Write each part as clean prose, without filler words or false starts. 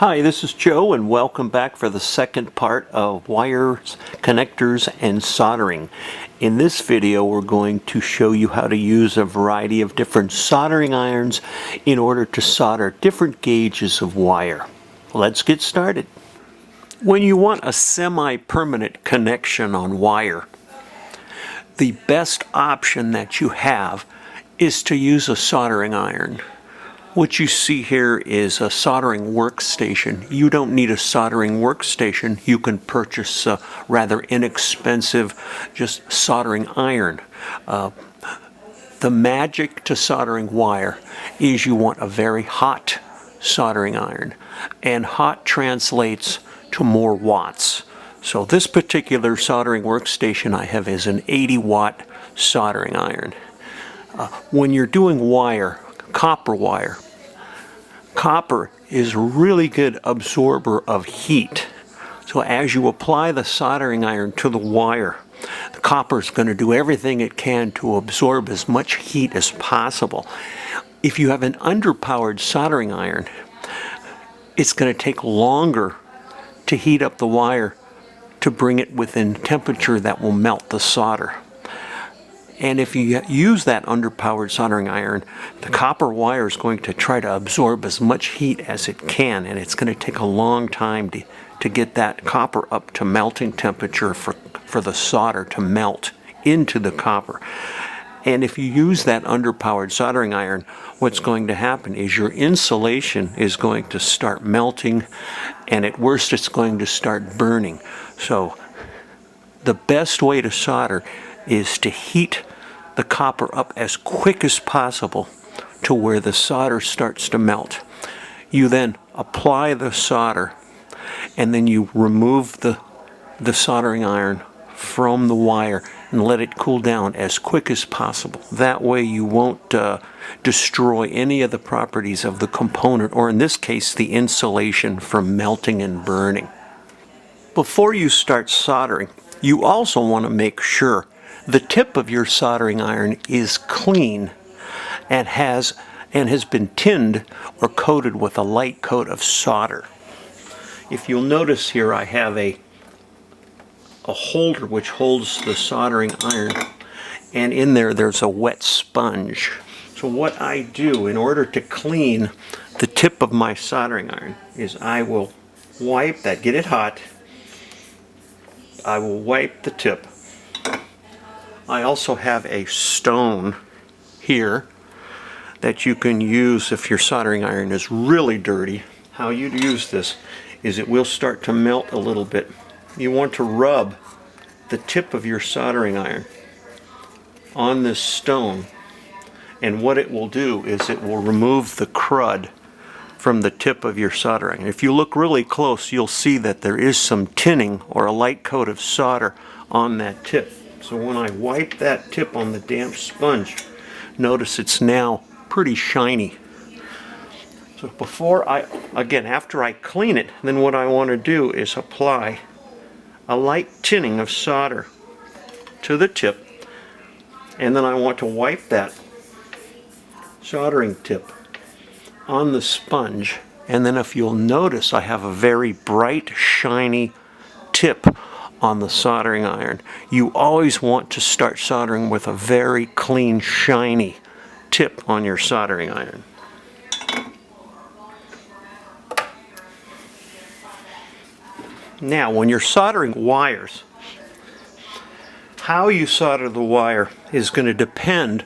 Hi, this is Joe, and welcome back for the second part of wires, connectors, and soldering. In this video, we're going to show you how to use a variety of different soldering irons in order to solder different gauges of wire. Let's get started. When you want a semi-permanent connection on wire, the best option that you have is to use a soldering iron. What you see here is a soldering workstation. You don't need a soldering workstation. You can purchase a rather inexpensive just soldering iron. The magic to soldering wire is you want a very hot soldering iron, and hot translates to more watts. So this particular soldering workstation I have is an 80-watt soldering iron. When you're doing wire, copper wire, copper is a really good absorber of heat. So as you apply the soldering iron to the wire, the copper is going to do everything it can to absorb as much heat as possible. If you have an underpowered soldering iron, it's going to take longer to heat up the wire to bring it within temperature that will melt the solder. And if you use that underpowered soldering iron, the copper wire is going to try to absorb as much heat as it can, and it's going to take a long time to get that copper up to melting temperature for the solder to melt into the copper. And if you use that underpowered soldering iron, what's going to happen is your insulation is going to start melting, and at worst it's going to start burning. So the best way to solder is to heat the copper up as quick as possible to where the solder starts to melt. You then apply the solder, and then you remove the soldering iron from the wire and let it cool down as quick as possible. That way you won't destroy any of the properties of the component, or in this case the insulation, from melting and burning. Before you start soldering, you also want to make sure the tip of your soldering iron is clean and has been tinned or coated with a light coat of solder. If you'll notice here, I have a holder which holds the soldering iron, and in there's a wet sponge. So what I do in order to clean the tip of my soldering iron is I will wipe that, get it hot. I will wipe the tip. I also have a stone here that you can use if your soldering iron is really dirty. How you use this is it will start to melt a little bit. You want to rub the tip of your soldering iron on this stone, and what it will do is it will remove the crud from the tip of your soldering. If you look really close, you'll see that there is some tinning or a light coat of solder on that tip. So when I wipe that tip on the damp sponge, notice it's now pretty shiny. So after I clean it, then what I want to do is apply a light tinning of solder to the tip, and then I want to wipe that soldering tip on the sponge, and then if you'll notice, I have a very bright, shiny tip on the soldering iron. You always want to start soldering with a very clean, shiny tip on your soldering iron. Now, when you're soldering wires, how you solder the wire is going to depend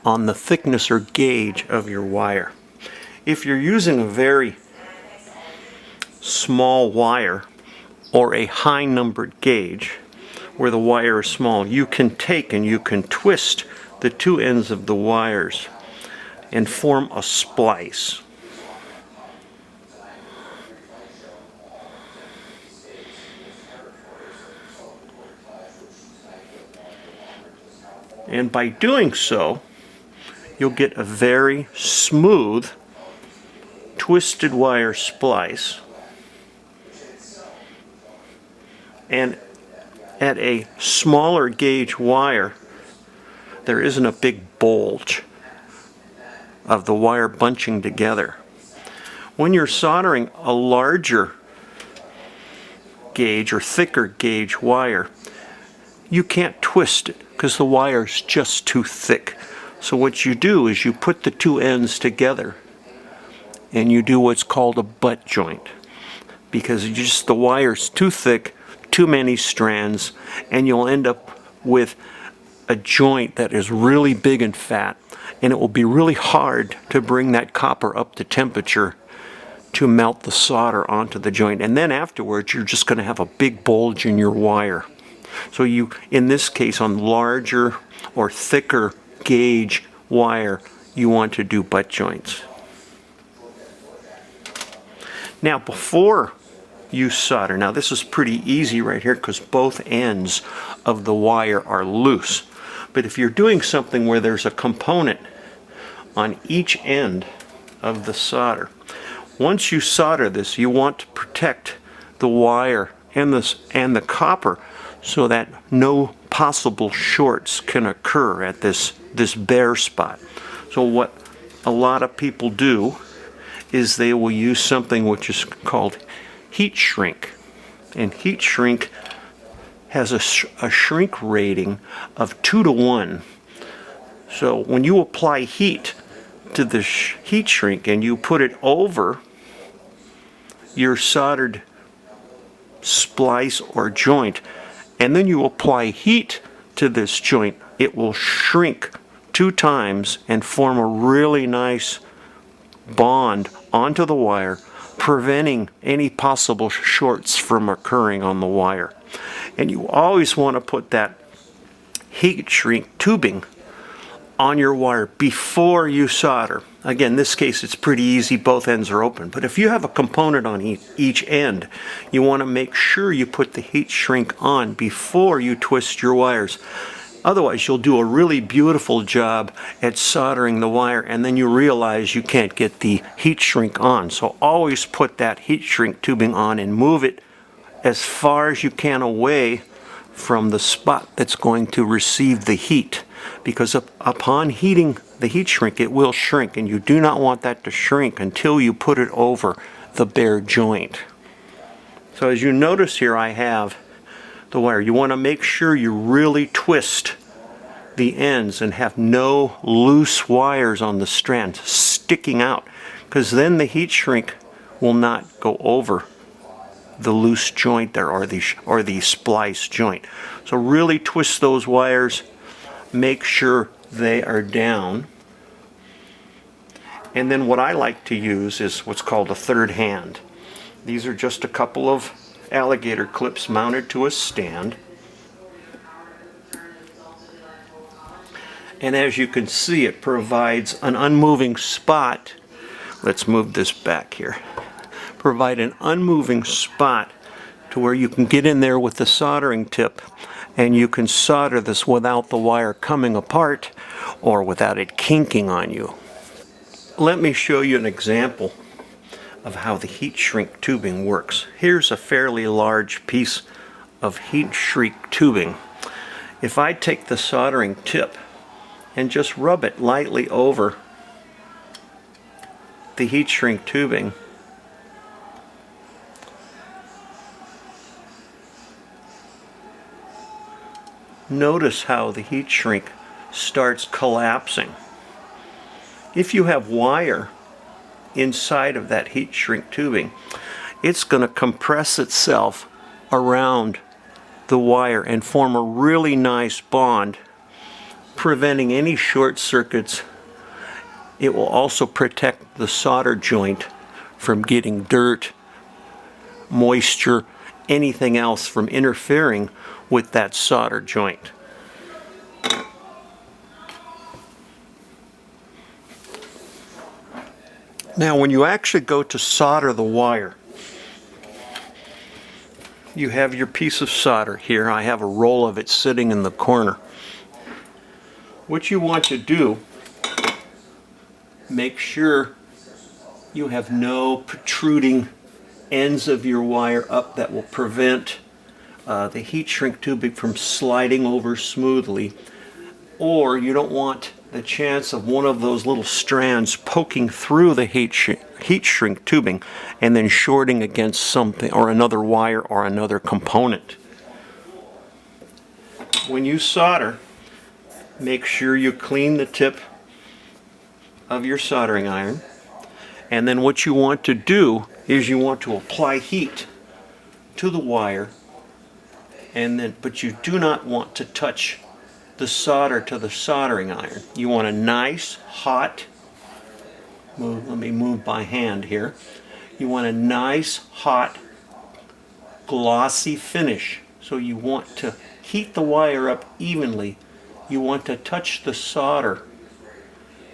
on the thickness or gauge of your wire. If you're using a very small wire or a high numbered gauge where the wire is small, you can take and you can twist the two ends of the wires and form a splice. And by doing so, you'll get a very smooth twisted wire splice. And at a smaller gauge wire, there isn't a big bulge of the wire bunching together. when you're soldering a larger gauge or thicker gauge wire, you can't twist it because the wire is just too thick. So what you do is you put the two ends together and you do what's called a butt joint, because the wire's too thick, too many strands, and you'll end up with a joint that is really big and fat, and it will be really hard to bring that copper up to temperature to melt the solder onto the joint. And then afterwards you're just going to have a big bulge in your wire. So you, in this case, on larger or thicker gauge wire, you want to do butt joints. Now before you solder, now this is pretty easy right here because both ends of the wire are loose. But if you're doing something where there's a component on each end of the solder, once you solder this, you want to protect the wire and the copper so that no possible shorts can occur at this bare spot. So what a lot of people do is they will use something which is called heat shrink. And heat shrink has a shrink rating of 2 to 1. So when you apply heat to the heat shrink and you put it over your soldered splice or joint, and then you apply heat to this joint, it will shrink 2 times and form a really nice bond onto the wire, preventing any possible shorts from occurring on the wire. And you always want to put that heat shrink tubing on your wire before you solder. Again, in this case it's pretty easy, both ends are open. But if you have a component on each end, you want to make sure you put the heat shrink on before you twist your wires. Otherwise you'll do a really beautiful job at soldering the wire and then you realize you can't get the heat shrink on. So always put that heat shrink tubing on and move it as far as you can away from the spot that's going to receive the heat, because upon heating the heat shrink it will shrink, and you do not want that to shrink until you put it over the bare joint. So as you notice here, I have the wire. You want to make sure you really twist the ends and have no loose wires on the strand sticking out, because then the heat shrink will not go over the loose joint there, or the splice joint. So really twist those wires, make sure they are down. And then what I like to use is what's called a third hand. These are just a couple of alligator clips mounted to a stand. And as you can see, it provides an unmoving spot. Let's move this back here. Provide an unmoving spot to where you can get in there with the soldering tip and you can solder this without the wire coming apart or without it kinking on you. Let me show you an example of how the heat shrink tubing works. Here's a fairly large piece of heat shrink tubing. If I take the soldering tip and just rub it lightly over the heat shrink tubing, notice how the heat shrink starts collapsing. If you have wire inside of that heat shrink tubing, it's going to compress itself around the wire and form a really nice bond, preventing any short circuits. It will also protect the solder joint from getting dirt, moisture, anything else from interfering with that solder joint. Now when you actually go to solder the wire, you have your piece of solder here. I have a roll of it sitting in the corner. What you want to do, make sure you have no protruding ends of your wire up that will prevent the heat shrink tubing from sliding over smoothly, or you don't want the chance of one of those little strands poking through the heat shrink tubing and then shorting against something or another wire or another component. When you solder, make sure you clean the tip of your soldering iron, and then what you want to do is you want to apply heat to the wire, but you do not want to touch the solder to the soldering iron. You want a nice hot, let me move by hand here. You want a nice hot glossy finish. So you want to heat the wire up evenly. You want to touch the solder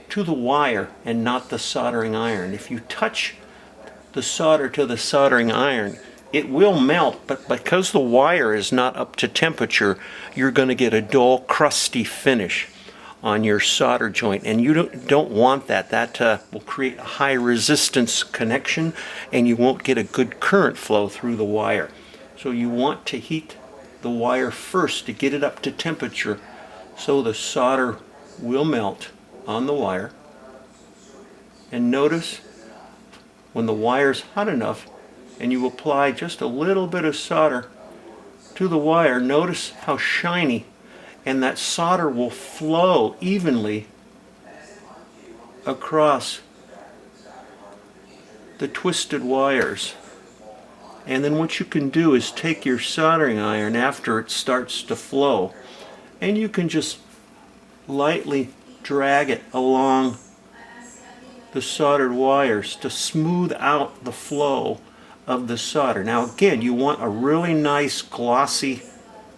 to the wire and not the soldering iron. If you touch the solder to the soldering iron, it will melt, but because the wire is not up to temperature, you're going to get a dull, crusty finish on your solder joint, and you don't want that. That will create a high resistance connection, and you won't get a good current flow through the wire. So you want to heat the wire first to get it up to temperature so the solder will melt on the wire. And notice when the wire's hot enough and you apply just a little bit of solder to the wire, notice how shiny, and that solder will flow evenly across the twisted wires. And then what you can do is take your soldering iron after it starts to flow, and you can just lightly drag it along the soldered wires to smooth out the flow of the solder. Now again, you want a really nice glossy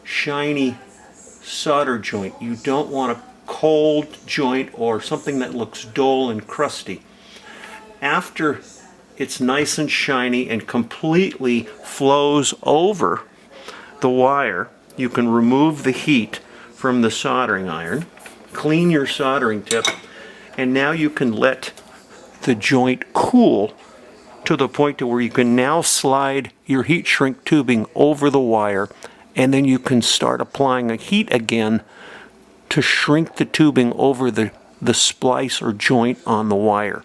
shiny solder joint. You don't want a cold joint or something that looks dull and crusty. After it's nice and shiny and completely flows over the wire, you can remove the heat from the soldering iron, clean your soldering tip, and now you can let the joint cool to the point to where you can now slide your heat shrink tubing over the wire, and then you can start applying a heat again to shrink the tubing over the splice or joint on the wire.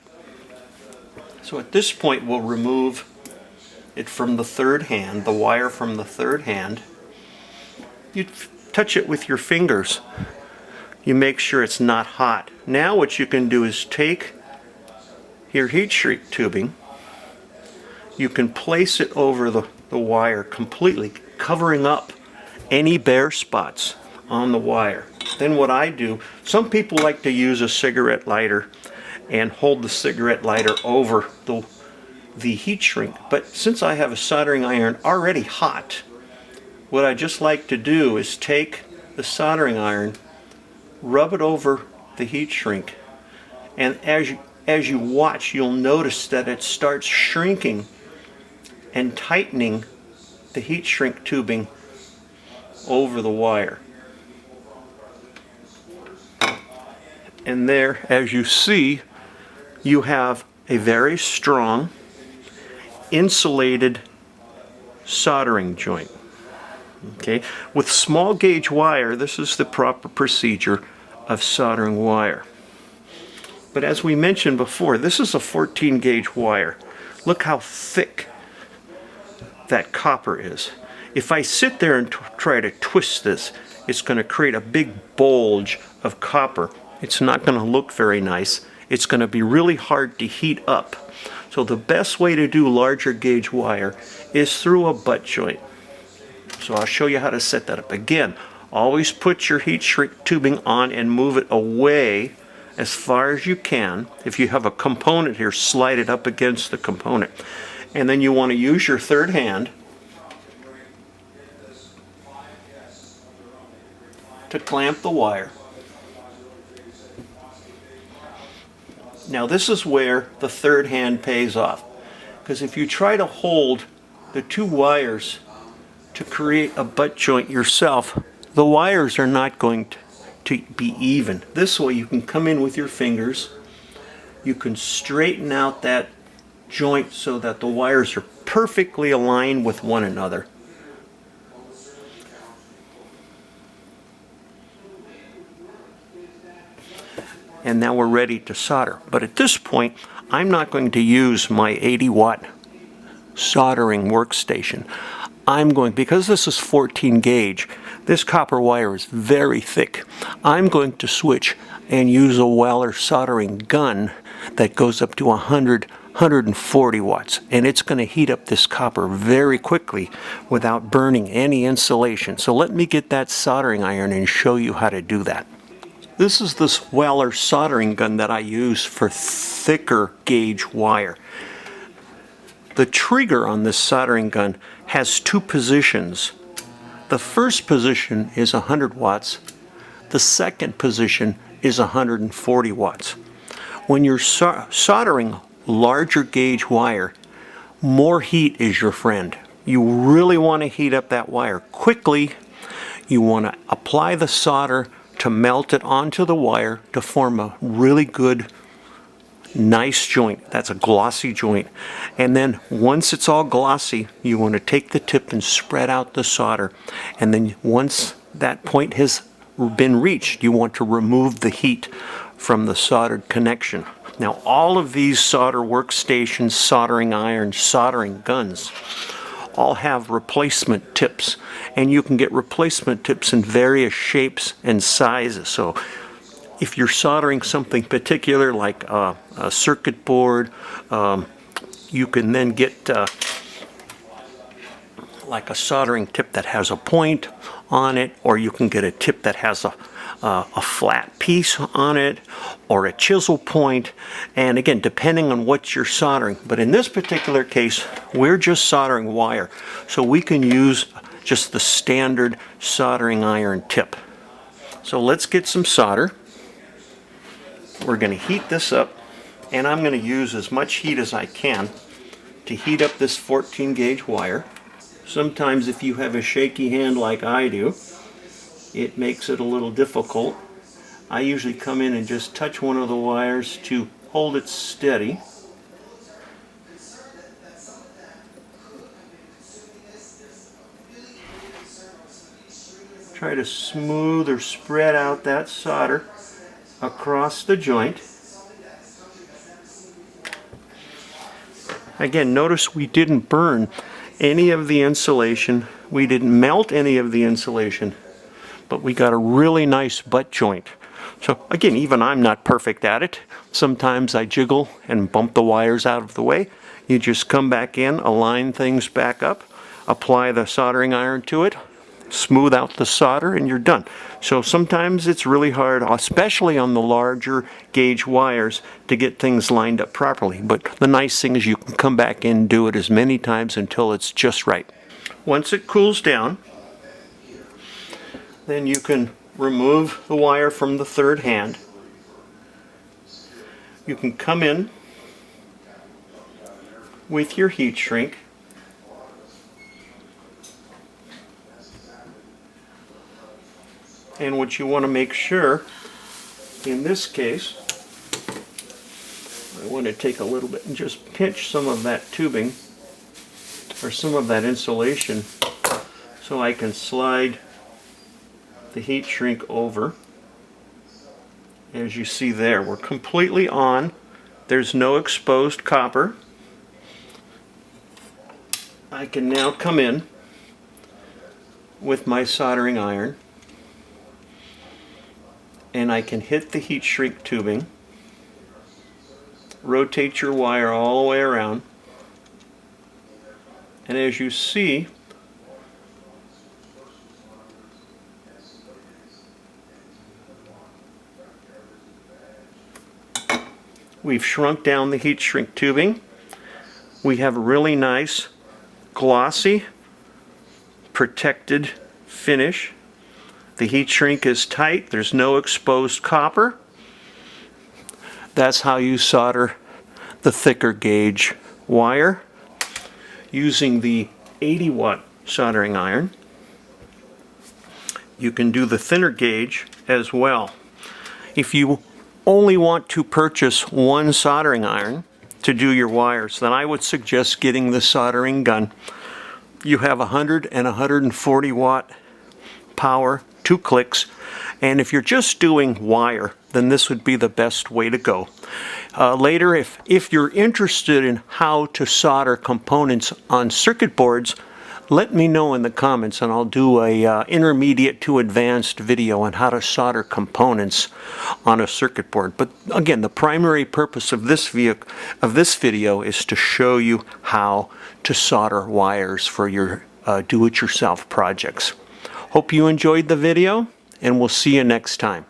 So at this point we'll remove it from the third hand, the wire from the third hand. You touch it with your fingers. You make sure it's not hot. Now what you can do is take your heat shrink tubing. You can place it over the wire completely, covering up any bare spots on the wire. Then what I do, some people like to use a cigarette lighter and hold the cigarette lighter over the heat shrink. But since I have a soldering iron already hot, what I just like to do is take the soldering iron, rub it over the heat shrink, and as you watch, you'll notice that it starts shrinking and tightening the heat shrink tubing over the wire. And there, as you see, you have a very strong insulated soldering joint. Okay, with small gauge wire, this is the proper procedure of soldering wire. But as we mentioned before, this is a 14 gauge wire. Look how thick that copper is. If I sit there and try to twist this, it's going to create a big bulge of copper. It's not going to look very nice. It's going to be really hard to heat up. So the best way to do larger gauge wire is through a butt joint. So I'll show you how to set that up. Again, always put your heat shrink tubing on and move it away as far as you can. If you have a component here, slide it up against the component. And then you want to use your third hand to clamp the wire. Now this is where the third hand pays off, because if you try to hold the two wires to create a butt joint yourself, the wires are not going to be even. This way you can come in with your fingers, you can straighten out that joint so that the wires are perfectly aligned with one another. and now we're ready to solder. But at this point, I'm not going to use my 80-watt soldering workstation. I'm going, because this is 14 gauge, this copper wire is very thick. I'm going to switch and use a Weller soldering gun that goes up to 140 watts, and it's going to heat up this copper very quickly without burning any insulation. So let me get that soldering iron and show you how to do that. This is this Weller soldering gun that I use for thicker gauge wire. The trigger on this soldering gun has two positions. The first position is 100 watts. The second position is 140 watts. When you're soldering larger gauge wire, more heat is your friend. You really want to heat up that wire quickly. You want to apply the solder to melt it onto the wire to form a really good, nice joint. That's a glossy joint. And then once it's all glossy, you want to take the tip and spread out the solder. And then once that point has been reached, you want to remove the heat from the soldered connection. Now, all of these solder workstations, soldering irons, soldering guns, all have replacement tips, and you can get replacement tips in various shapes and sizes. So if you're soldering something particular like a circuit board, you can then get like a soldering tip that has a point on it, or you can get a tip that has a flat piece on it, or a chisel point, and again, depending on what you're soldering. But in this particular case, we're just soldering wire, so we can use just the standard soldering iron tip. So let's get some solder. We're going to heat this up, and I'm going to use as much heat as I can to heat up this 14 gauge wire. Sometimes if you have a shaky hand like I do, it makes it a little difficult. I usually come in and just touch one of the wires to hold it steady. Try to smooth or spread out that solder across the joint. Again, notice we didn't burn any of the insulation. We didn't melt any of the insulation, but we got a really nice butt joint. So again, even I'm not perfect at it. Sometimes I jiggle and bump the wires out of the way. You just come back in, align things back up, apply the soldering iron to it, smooth out the solder, and you're done. So sometimes it's really hard, especially on the larger gauge wires, to get things lined up properly. But the nice thing is you can come back in and do it as many times until it's just right. Once it cools down, then you can remove the wire from the third hand. You can come in with your heat shrink and what you want to make sure, in this case, I want to take a little bit and just pinch some of that tubing or some of that insulation so I can slide the heat shrink over. As you see there, we're completely on. There's no exposed copper. I can now come in with my soldering iron and I can hit the heat shrink tubing, rotate your wire all the way around, and as you see, we've shrunk down the heat shrink tubing. We have a really nice, glossy, protected finish. The heat shrink is tight. There's no exposed copper. That's how you solder the thicker gauge wire using the 80-watt soldering iron. You can do the thinner gauge as well. If you only want to purchase one soldering iron to do your wires, then I would suggest getting the soldering gun. You have 100 and 140 watt power 2 clicks. And if you're just doing wire, then this would be the best way to go. Later, if you're interested in how to solder components on circuit boards, let me know in the comments and I'll do a intermediate to advanced video on how to solder components on a circuit board. But again, the primary purpose of this video is to show you how to solder wires for your do-it-yourself projects. Hope you enjoyed the video, and we'll see you next time.